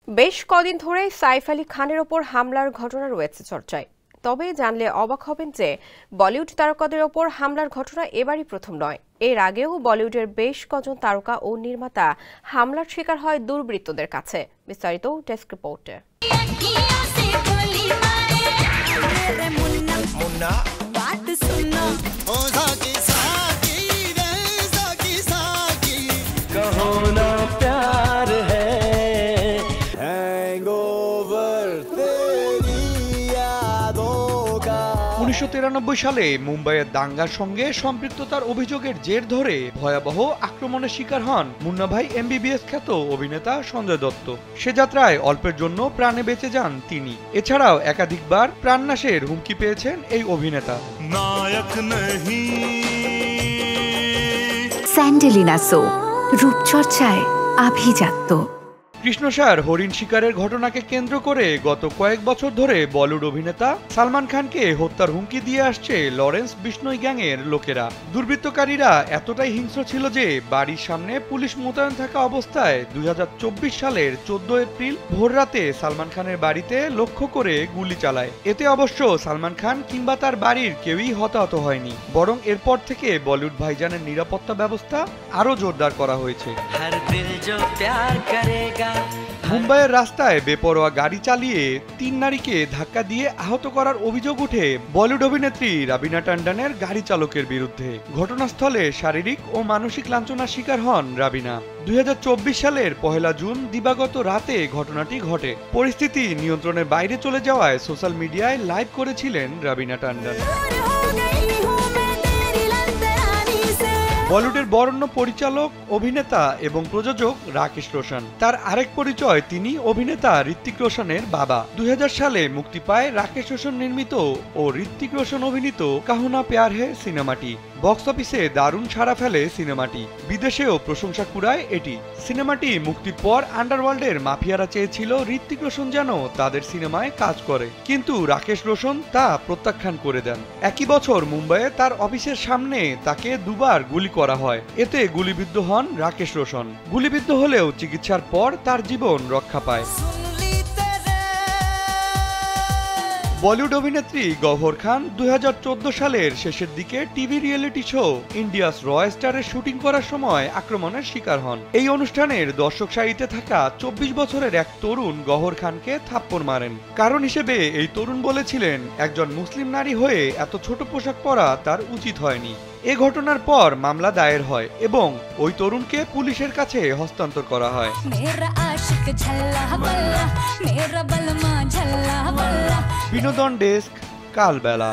বেশ কদিন ধরে সাইফ আলী খানের ওপর হামলার ঘটনা রয়েছে চর্চায়। তবে জানলে অবাক হবেন যে বলিউড তারকাদের ওপর হামলার ঘটনা এবারই প্রথম নয়। এর আগেও বলিউডের বেশ কজন তারকা ও নির্মাতা হামলার শিকার হয় দুর্বৃত্তদের কাছে। বিস্তারিত ডেস্ক রিপোর্টে। সালে মুম্বাইয়ের দাঙ্গার সঙ্গে সম্পৃক্ততার অভিযোগের জের ধরে ভয়াবহ আক্রমণের শিকার হন মুন্না ভাই এমবিবিএস খ্যাত অভিনেতা সঞ্জয় দত্ত। সে যাত্রায় অল্পের জন্য প্রাণে বেঁচে যান তিনি। এছাড়াও একাধিকবার প্রাণনাশের হুমকি পেয়েছেন এই অভিনেতা। নায়ক নহি স্যান্ডেলিনা সো, রূপচর্চায় আভিজাত্য। কৃষ্ণসার হরিণ শিকারের ঘটনাকে কেন্দ্র করে গত কয়েক বছর ধরে বলিউড অভিনেতা সালমান খানকে হত্যার হুমকি দিয়ে আসছে লরেন্স বিষ্ণই গ্যাংয়ের লোকেরা। দুর্বৃত্তকারীরা এতটাই হিংস্র ছিল যে বাড়ির সামনে পুলিশ মোতায়েন থাকা অবস্থায় 2024 সালের 14 এপ্রিল ভোররাতে সালমান খানের বাড়িতে লক্ষ্য করে গুলি চালায়। এতে অবশ্য সালমান খান কিংবা তার বাড়ির কেউই হতাহত হয়নি, বরং এরপর থেকে বলিউড ভাইজানের নিরাপত্তা ব্যবস্থা আরও জোরদার করা হয়েছে। মুম্বাইয়ের রাস্তায় বেপরোয়া গাড়ি চালিয়ে 3 নারীকে ধাক্কা দিয়ে আহত করার অভিযোগ উঠে বলিউড অভিনেত্রী রাবিনা ট্যান্ডনের গাড়ি চালকের বিরুদ্ধে। ঘটনাস্থলে শারীরিক ও মানসিক লাঞ্ছনার শিকার হন রাবিনা। 2024 সালের 1 জুন দিবাগত রাতে ঘটনাটি ঘটে। পরিস্থিতি নিয়ন্ত্রণের বাইরে চলে যাওয়ায় সোশ্যাল মিডিয়ায় লাইভ করেছিলেন রাবিনা ট্যান্ডন। বলিউডের বরেণ্য পরিচালক, অভিনেতা এবং প্রযোজক রাকেশ রোশন। তার আরেক পরিচয়, তিনি অভিনেতা ঋত্বিক রোশনের বাবা। 2000 সালে মুক্তি পায় রাকেশ রোশন নির্মিত ও ঋত্বিক রোশন অভিনীত কাহো না প্যার হ্যায় সিনেমাটি। বক্স অফিসে দারুণ সাড়া ফেলে সিনেমাটি, বিদেশেও প্রশংসা কুড়ায় এটি। সিনেমাটি মুক্তির পর আন্ডারওয়ার্ল্ডের মাফিয়ারা চেয়েছিল ঋত্বিক রোশন যেন তাদের সিনেমায় কাজ করে, কিন্তু রাকেশ রোশন তা প্রত্যাখ্যান করে দেন। একই বছর মুম্বাইয়ে তার অফিসের সামনে তাকে দুবার গুলি করা হয়। এতে গুলিবিদ্ধ হন রাকেশ রোশন। গুলিবিদ্ধ হলেও চিকিৎসার পর তার জীবন রক্ষা পায়। বলিউড অভিনেত্রী গহর খান 2014 সালের শেষের দিকে টিভি রিয়েলিটি শো ইন্ডিয়াস র স্টারের শুটিং করার সময় আক্রমণের শিকার হন। এই অনুষ্ঠানের দর্শক সারিতে থাকা 24 বছরের এক তরুণ গহর খানকে থাপ্পড় মারেন। কারণ হিসেবে এই তরুণ বলেছিলেন, একজন মুসলিম নারী হয়ে এত ছোট পোশাক পরা তার উচিত হয়নি। এ ঘটনার পর মামলা দায়ের হয় এবং ওই তরুণকে পুলিশের কাছে হস্তান্তর করা হয়। বিনোদন ডেস্ক, কালবেলা।